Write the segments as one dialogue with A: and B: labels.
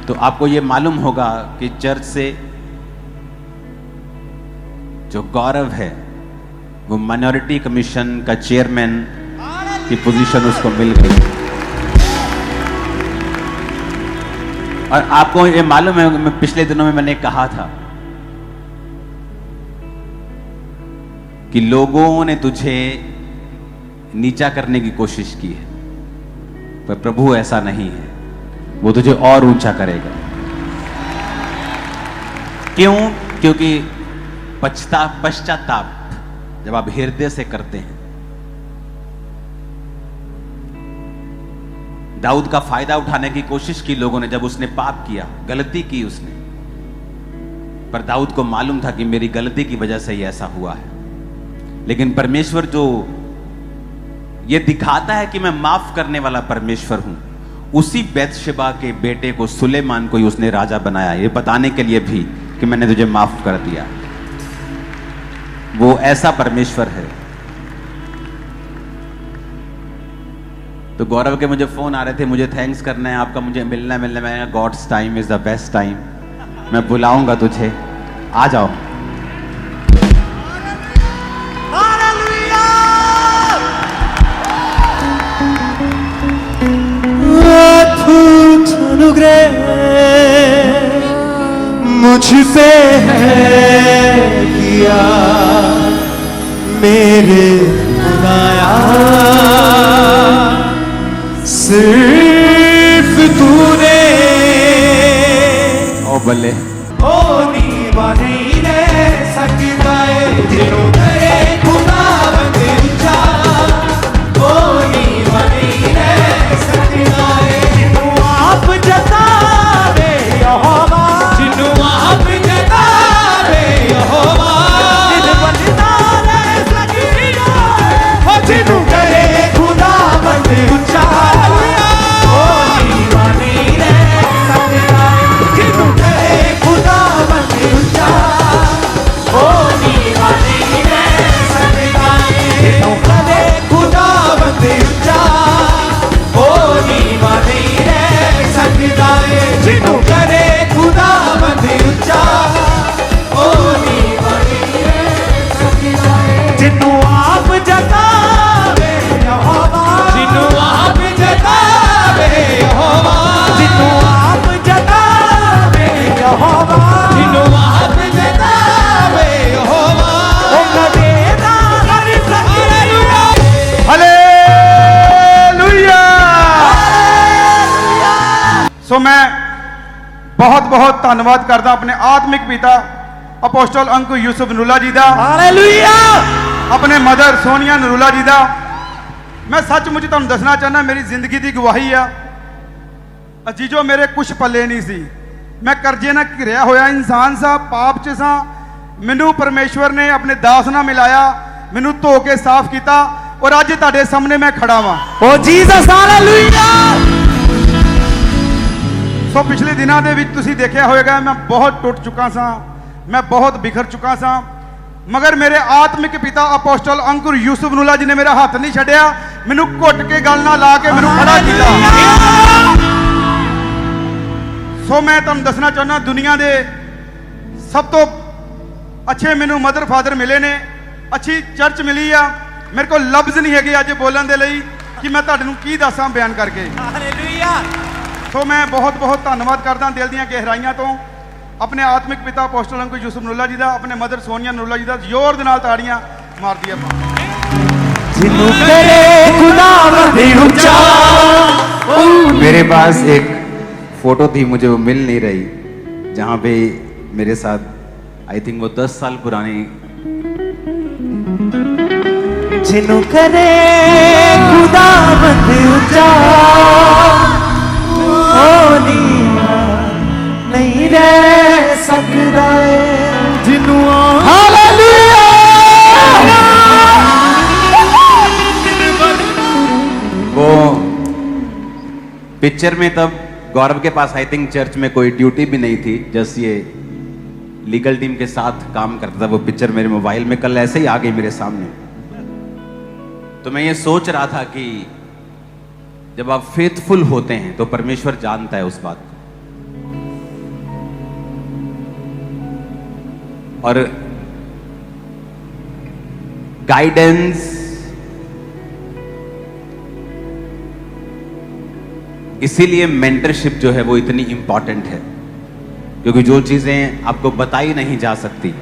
A: तो आपको ये मालूम होगा कि चर्च से जो गौरव है वो माइनॉरिटी कमीशन का चेयरमैन की पोजीशन उसको मिल गई। और आपको ये मालूम है, मैं पिछले दिनों में मैंने कहा था कि लोगों ने तुझे नीचा करने की कोशिश की है, पर प्रभु ऐसा नहीं है, वो तुझे और ऊंचा करेगा। क्यों? क्योंकि पश्चाताप जब आप हृदय से करते हैं। दाऊद का फायदा उठाने की कोशिश की लोगों ने जब उसने पाप किया, गलती की उसने, पर दाऊद को मालूम था कि मेरी गलती की वजह से ही ऐसा हुआ है। लेकिन परमेश्वर जो ये दिखाता है कि मैं माफ करने वाला परमेश्वर हूं, उसी बैतशेबा के बेटे को, सुलेमान को ही उसने राजा बनाया, ये बताने के लिए भी कि मैंने तुझे माफ कर दिया। वो ऐसा परमेश्वर है। तो गौरव के मुझे फोन आ रहे थे, मुझे थैंक्स करना है आपका, मुझे मिलना है। मैं God's time is the best time, मैं बुलाऊंगा तुझे, आ जाओ।
B: अद्भुत अनुग्रह मुझ पे है किया मेरे खुदाया, सिर्फ तूने
A: ओ बल्ले
B: ओ नीवा नहीं रह सकता है जिन्हों तेरे खुदावंद ऊंचा, ओ नीवा नहीं रह सकता है जिन्हों आप जतावे यहोवा, जिन्हों आप जतावे यहोवा, जिन बंदा रह सकता है ओ जिन्हों तेरे खुदावंद ऊंचा, ओ नीवा नहीं रह सकता है जिन्हों तेरे खुदावंद ऊंचा, ओ नीवा नहीं रह सकता है जिन्हों तेरे खुदावंद ऊंचा, ओ नीवा नहीं रह सकता है जिन्हों तेरे खुदावंद ऊंचा, ओ नीवा नहीं रह सकता है जिन्हों आप जतावे यहोवा, जिन्हों आप जतावे यहोवा, जिन्हों आप जतावे यहोवा, जिन्हों आप जतावे यहोवा, ओ कदेदा हर सकता।
C: हालेलुया। सो मैं बहुत बहुत धन्यवाद करदा अपने आत्मिक पिता अपोस्टल अंकुर यूसुफ नरूला जी दा,
B: हालेलुया,
C: अपने मदर सोनिया नरूला जी दा। मैं सचमुच तुहानूं दसना चाहना, मेरी जिंदगी की गवाही आ। अजीजो मेरे कुछ पल्ले नहीं सी, मैं करजे नाल घिरिया होया इंसान सा, पाप च सा। मैनू परमेश्वर ने अपने दास नाल मिलाया, मैनू धो के साफ किया और अज तुहाडे सामने मैं खड़ा वां।
B: ओ जीसस, हालेलुया।
C: सो पिछले दिनों के विच तुसीं देखिया होएगा, मैं बहुत टुट चुका सा, मैं बहुत बिखर चुका सा, मगर मेरे आत्मिक पिता अपोस्टल अंकुर यूसुफ नरूला जी ने मेरा हाथ नहीं छड्डिया, मैनू घुट के गल नाल ला के मैनू खड़ा किया। सो मैं तुहानूं दसना चाहना, दुनिया के सब तो अच्छे मैनू मदर फादर मिले ने, अच्छी चर्च मिली आ, मेरे को लफ्ज़ नहीं है अज बोलने के लिए कि मैं तुहानूं नूं की दसां बयान करके।
B: हालेलुया।
C: सो मैं बहुत बहुत धन्यवाद करदा दिल दीआं गहराइयां तो अपने आत्मिक पिता अपोस्टल अंकुर यूसुफ नरूला जी दा, अपने मदर सोनिया नरूला जी दा। जोर दे नाल ताड़ियां मार दिया।
A: मेरे पास एक फोटो थी, मुझे वो मिल नहीं रही, जहां पे मेरे साथ आई थिंक वो 10 साल पुरानी।
B: जिन्हों करे खुदावंद ऊंचा, ओ नीवा नहीं रह सकता है जिन्हों, हालेलुया।
A: वो पिक्चर में तब गौरव के पास आई थिंक चर्च में कोई ड्यूटी भी नहीं थी, जस्ट ये लीगल टीम के साथ काम करता था। वो पिक्चर मेरे मोबाइल में कल ऐसे ही आ गई मेरे सामने। तो मैं ये सोच रहा था कि जब आप फेथफुल होते हैं तो परमेश्वर जानता है उस बात को। और गाइडेंस इसीलिए मेंटरशिप जो है वो इतनी इंपॉर्टेंट है, क्योंकि जो चीजें आपको बताई नहीं जा सकती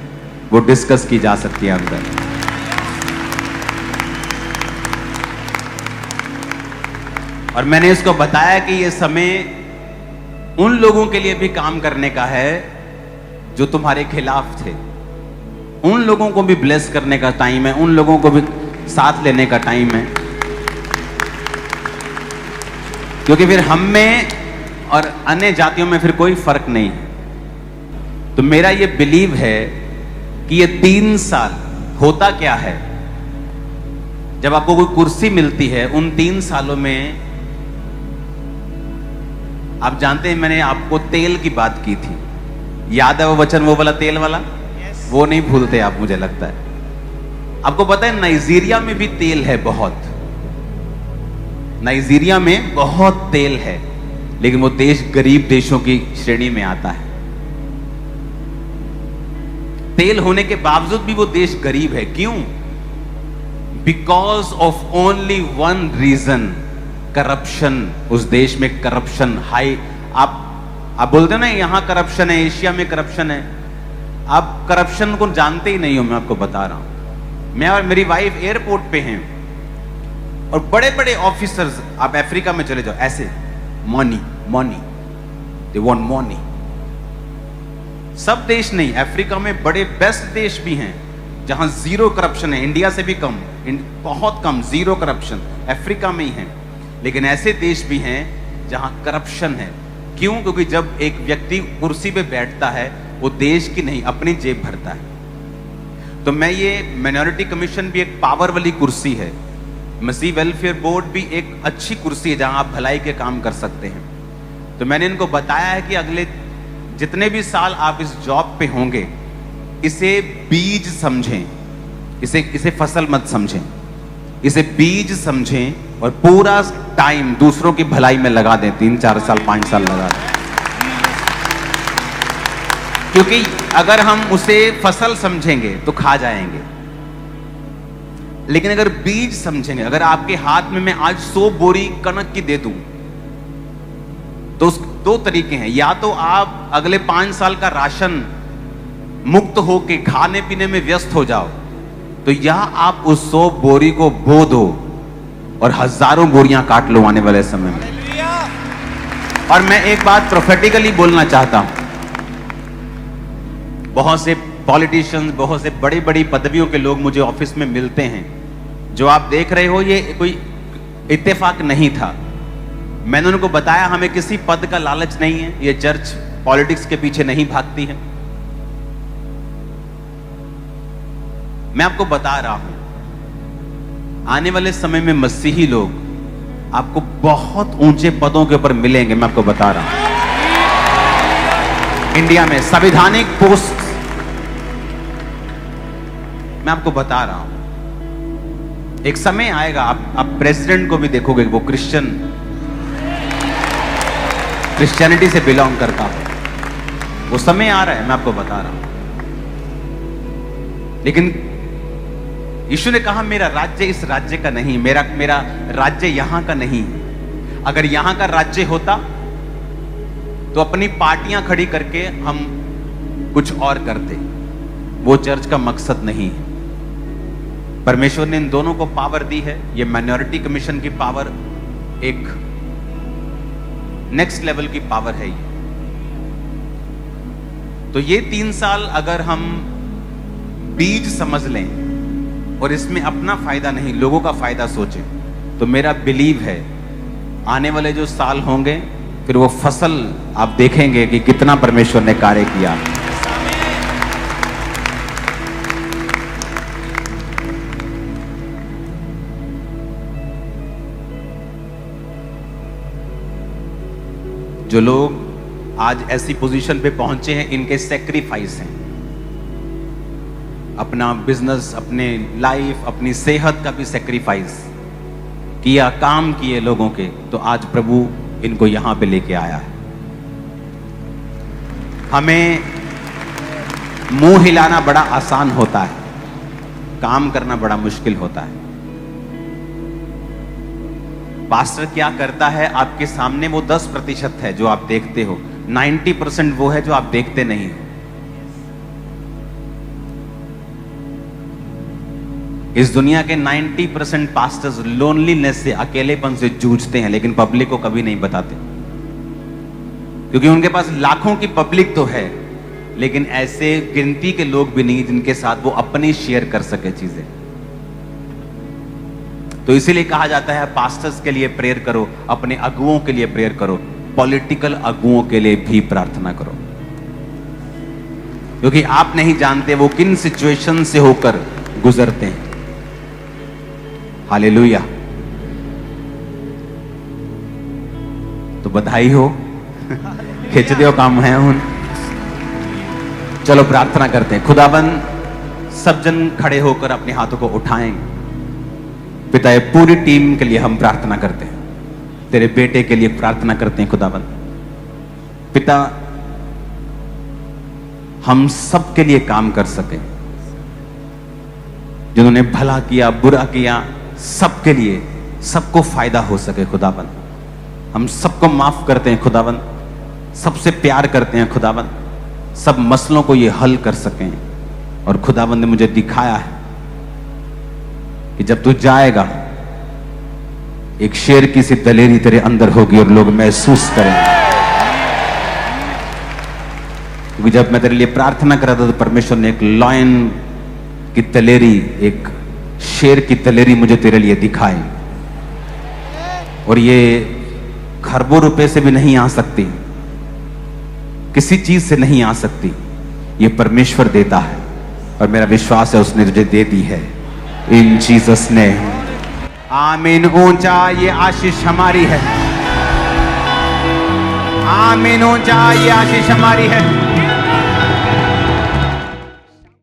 A: वो डिस्कस की जा सकती है अंदर। और मैंने इसको बताया कि ये समय उन लोगों के लिए भी काम करने का है जो तुम्हारे खिलाफ थे, उन लोगों को भी ब्लेस करने का टाइम है, उन लोगों को भी साथ लेने का टाइम है, क्योंकि फिर हम में और अन्य जातियों में फिर कोई फर्क नहीं है। तो मेरा ये बिलीव है कि ये 3 साल होता क्या है, जब आपको कोई कुर्सी मिलती है, उन 3 सालों में आप जानते हैं मैंने आपको तेल की बात की थी, याद है वो वचन, वो वाला तेल वाला? वो नहीं भूलते आप, मुझे लगता है। आपको पता है नाइजीरिया में भी तेल है बहुत, नाइजीरिया में बहुत तेल है, लेकिन वो देश गरीब देशों की श्रेणी में आता है। तेल होने के बावजूद भी वो देश गरीब है। क्यों? Because of only one reason, corruption. उस देश में करप्शन हाई। आप बोलते हो ना यहां करप्शन है, एशिया में करप्शन है। आप करप्शन को जानते ही नहीं हो, मैं आपको बता रहा हूं। मैं और मेरी वाइफ एयरपोर्ट पे हैं और बड़े बड़े ऑफिसर्स, आप अफ्रीका में चले जाओ, ऐसे money money, they want money. सब देश नहीं, अफ्रीका में बड़े बेस्ट देश भी हैं जहां जीरो करप्शन है, इंडिया से भी कम, बहुत कम, जीरो करप्शन अफ्रीका में ही है। लेकिन ऐसे देश भी हैं जहां करप्शन है। क्यों? क्योंकि जब एक व्यक्ति कुर्सी पे बैठता है वो देश की नहीं अपनी जेब भरता है। तो मैं ये माइनॉरिटी कमीशन भी एक पावर वाली कुर्सी है, मसीह वेलफेयर बोर्ड भी एक अच्छी कुर्सी है जहां आप भलाई के काम कर सकते हैं। तो मैंने इनको बताया है कि अगले जितने भी साल आप इस जॉब पे होंगे, इसे बीज समझें, इसे फसल मत समझें, इसे बीज समझें और पूरा टाइम दूसरों की भलाई में लगा दें। 3, 4 साल, 5 साल लगा दें, क्योंकि अगर हम उसे फसल समझेंगे तो खा जाएंगे, लेकिन अगर बीज समझेंगे, अगर आपके हाथ में मैं आज 100 बोरी कनक की दे दूं, तो उस 2 तरीके हैं। या तो आप अगले 5 साल का राशन मुक्त होके खाने पीने में व्यस्त हो जाओ, तो या आप उस 100 बोरी को बो दो और हजारों बोरियां काट लो आने वाले समय में। और मैं एक बात प्रोफेटिकली बोलना चाहता हूं, बहुत से पॉलिटिशियंस, बहुत से बड़ी बड़ी पदवियों के लोग मुझे ऑफिस में मिलते हैं। जो आप देख रहे हो ये कोई इत्तेफाक नहीं था। मैंने उनको बताया हमें किसी पद का लालच नहीं है, ये चर्च पॉलिटिक्स के पीछे नहीं भागती है। मैं आपको बता रहा हूं, आने वाले समय में मसीही लोग आपको बहुत ऊंचे पदों के ऊपर मिलेंगे। मैं आपको बता रहा हूं, इंडिया में संवैधानिक पोस्ट, मैं आपको बता रहा हूं, एक समय आएगा आप प्रेसिडेंट को भी देखोगे वो क्रिश्चियनिटी से बिलोंग करता हो। वो समय आ रहा है, मैं आपको बता रहा हूं। लेकिन यीशु ने कहा मेरा राज्य इस राज्य का नहीं, मेरा राज्य यहां का नहीं है। अगर यहां का राज्य होता तो अपनी पार्टियां खड़ी करके हम कुछ और करते। वो चर्च का मकसद नहीं है। परमेश्वर ने इन दोनों को पावर दी है। ये माइनॉरिटी कमीशन की पावर एक नेक्स्ट लेवल की पावर है ये। तो ये 3 साल अगर हम बीज समझ लें और इसमें अपना फायदा नहीं लोगों का फायदा सोचें, तो मेरा बिलीव है आने वाले जो साल होंगे फिर वो फसल आप देखेंगे कि कितना परमेश्वर ने कार्य किया। जो लोग आज ऐसी पोजीशन पे पहुंचे हैं, इनके सैक्रिफाइस हैं। अपना बिजनेस, अपने लाइफ, अपनी सेहत का भी सैक्रिफाइस। किया, काम किए लोगों के, तो आज प्रभु इनको यहां पे लेके आया है। हमें मुंह हिलाना बड़ा आसान होता है, काम करना बड़ा मुश्किल होता है। पास्टर क्या करता है आपके सामने, वो 10% है जो आप देखते हो, 90% वो है जो आप देखते नहीं हो। इस दुनिया के 90% पास्टर्स लोनलीनेस से, अकेलेपन से जूझते हैं, लेकिन पब्लिक को कभी नहीं बताते, क्योंकि उनके पास लाखों की पब्लिक तो है, लेकिन ऐसे गिनती के लोग भी नहीं जिनके साथ वो अपनी शेयर कर सके चीजें। तो इसीलिए कहा जाता है पास्टर्स के लिए प्रेयर करो, अपने अगुओं के लिए प्रेयर करो, पॉलिटिकल अगुओं के लिए भी प्रार्थना करो, क्योंकि आप नहीं जानते वो किन सिचुएशन से होकर गुजरते हैं। हालेलुया। तो बधाई हो, खिंच दियो काम है उन। चलो प्रार्थना करते हैं। खुदाबंद, सब जन खड़े होकर अपने हाथों को उठाएं। पिता, ये पूरी टीम के लिए हम प्रार्थना करते हैं, तेरे बेटे के लिए प्रार्थना करते हैं। खुदाबंद पिता, हम सब के लिए काम कर सके, जिन्होंने भला किया, बुरा किया, सबके लिए, सबको फायदा हो सके। खुदाबंद, हम सबको माफ करते हैं खुदाबंद, सबसे प्यार करते हैं खुदाबंद, सब मसलों को ये हल कर सकें। और खुदाबंद ने मुझे दिखाया है कि जब तू जाएगा, एक शेर की सी दलेरी तेरे अंदर होगी और लोग महसूस करेंगे। क्योंकि जब मैं तेरे लिए प्रार्थना कर रहा था तो परमेश्वर ने एक लॉयन की दलेरी, एक शेर की दलेरी मुझे तेरे लिए दिखाई, और ये खरबों रुपए से भी नहीं आ सकती, किसी चीज से नहीं आ सकती, ये परमेश्वर देता है, और मेरा विश्वास है उसने तुझे दे दी है। इन जीसस ने आमीन। ऊंचा ये आशीष हमारी है, आमीन। ऊंचा ये आशीष हमारी है।